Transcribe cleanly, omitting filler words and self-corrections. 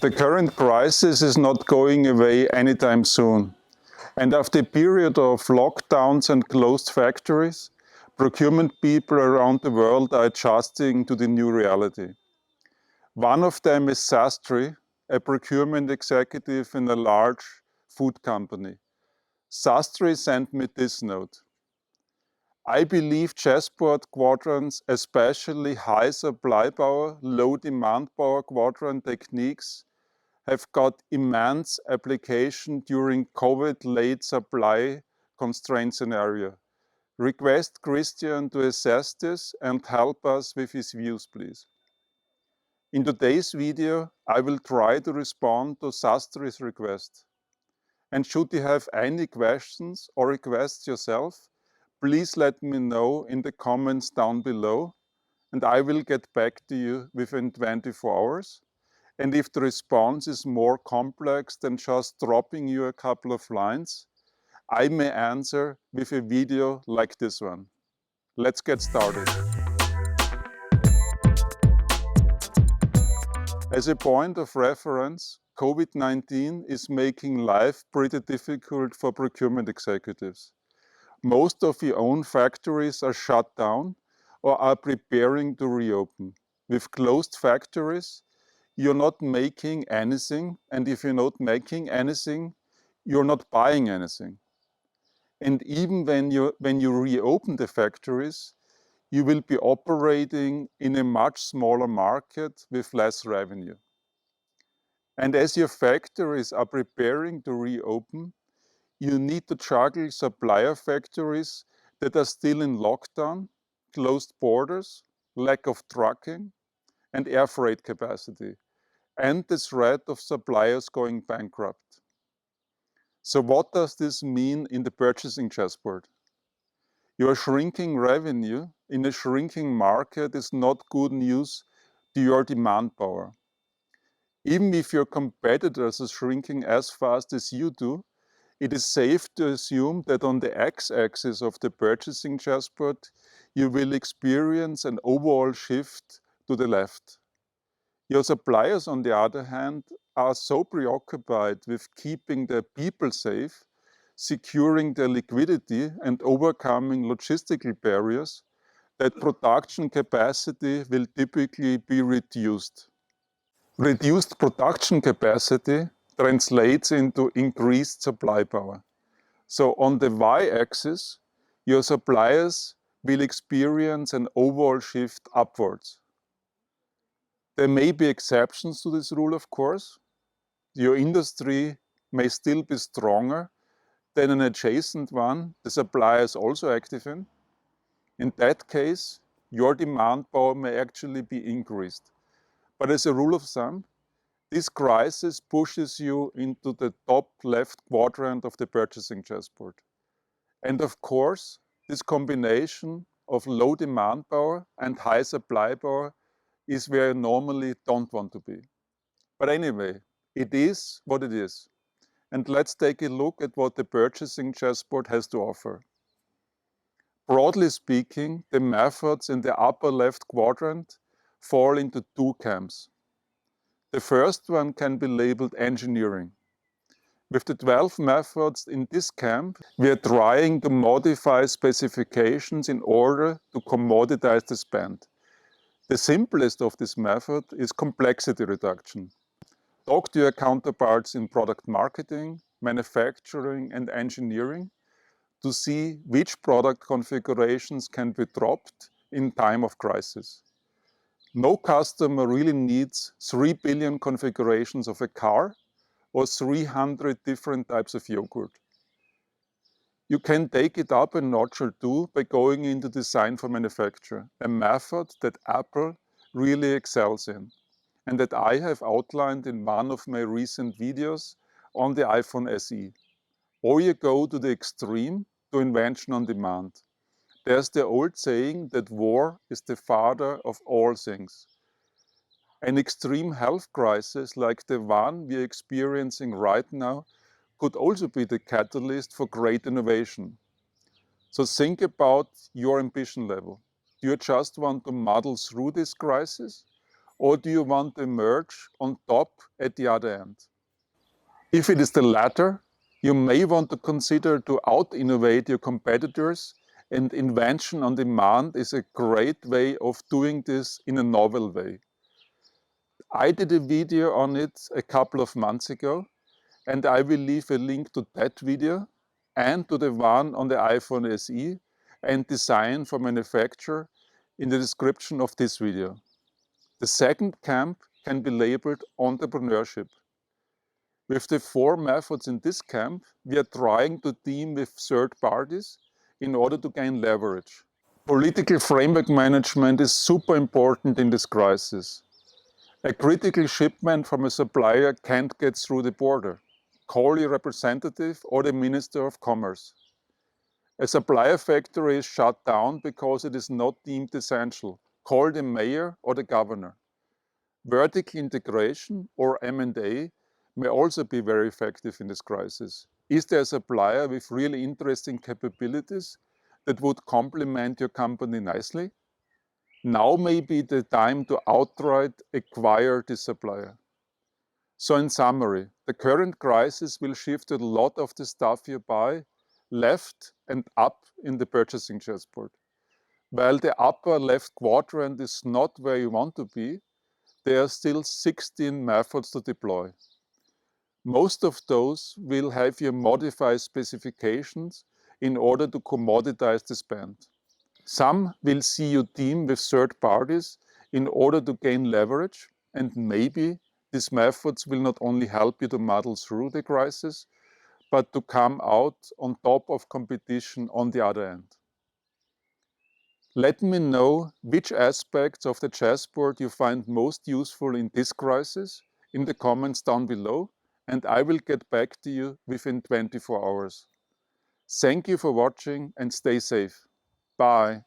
The current crisis is not going away anytime soon. And after a period of lockdowns and closed factories, procurement people around the world are adjusting to the new reality. One of them is Sastry, a procurement executive in a large food company. Sastry sent me this note. I believe chessboard quadrants, especially high supply power, low demand power quadrant techniques, have got immense application during COVID late supply constraint scenario. Request Christian to assess this and help us with his views, please. In today's video, I will try to respond to Sastry's request. And should you have any questions or requests yourself, please let me know in the comments down below, and I will get back to you within 24 hours. And if the response is more complex than just dropping you a couple of lines, I may answer with a video like this one. Let's get started. As a point of reference, COVID-19 is making life pretty difficult for procurement executives. Most of your own factories are shut down or are preparing to reopen. With closed factories, you're not making anything, and if you're not making anything, you're not buying anything. And even when you reopen the factories, you will be operating in a much smaller market with less revenue. And as your factories are preparing to reopen, you need to juggle supplier factories that are still in lockdown, closed borders, lack of trucking, and air freight capacity, and the threat of suppliers going bankrupt. So what does this mean in the purchasing chessboard? Your shrinking revenue in a shrinking market is not good news to your demand power. Even if your competitors are shrinking as fast as you do, it is safe to assume that on the x-axis of the purchasing chessboard, you will experience an overall shift to the left. Your suppliers, on the other hand, are so preoccupied with keeping their people safe, securing their liquidity, and overcoming logistical barriers that production capacity will typically be reduced. Reduced production capacity translates into increased supply power. So on the y-axis, your suppliers will experience an overall shift upwards. There may be exceptions to this rule, of course. Your industry may still be stronger than an adjacent one the supplier is also active in. In that case, your demand power may actually be increased. But as a rule of thumb, this crisis pushes you into the top left quadrant of the purchasing chessboard. And of course, this combination of low demand power and high supply power is where you normally don't want to be. But anyway, it is what it is. And let's take a look at what the purchasing chessboard has to offer. Broadly speaking, the methods in the upper left quadrant fall into two camps. The first one can be labeled engineering. With the 12 methods in this camp, we are trying to modify specifications in order to commoditize the spend. The simplest of this method is complexity reduction. Talk to your counterparts in product marketing, manufacturing, and engineering to see which product configurations can be dropped in time of crisis. No customer really needs 3 billion configurations of a car or 300 different types of yogurt. You can take it up a notch or two by going into design for manufacture, a method that Apple really excels in, and that I have outlined in one of my recent videos on the iPhone SE. Or you go to the extreme to invention on demand. There's the old saying that war is the father of all things. An extreme health crisis like the one we're experiencing right now could also be the catalyst for great innovation. So think about your ambition level. Do you just want to muddle through this crisis? or do you want to merge on top at the other end? If it is the latter, you may want to consider to out-innovate your competitors, and invention on demand is a great way of doing this in a novel way. I did a video on it a couple of months ago, and I will leave a link to that video and to the one on the iPhone SE and design for manufacture in the description of this video. The second camp can be labeled entrepreneurship. With the 4 methods in this camp, we are trying to team with third parties in order to gain leverage. Political framework management is super important in this crisis. A critical shipment from a supplier can't get through the border. Call your representative or the Minister of Commerce. A supplier factory is shut down because it is not deemed essential. Call the mayor or the governor. Vertical integration or M&A may also be very effective in this crisis. Is there a supplier with really interesting capabilities that would complement your company nicely? Now may be the time to outright acquire the supplier. So in summary, the current crisis will shift a lot of the stuff you buy left and up in the purchasing chessboard. While the upper left quadrant is not where you want to be, there are still 16 methods to deploy. Most of those will have you modify specifications in order to commoditize the spend. Some will see you team with third parties in order to gain leverage, and maybe these methods will not only help you to muddle through the crisis, but to come out on top of competition on the other end. Let me know which aspects of the chessboard you find most useful in this crisis in the comments down below, and I will get back to you within 24 hours. Thank you for watching and stay safe. Bye.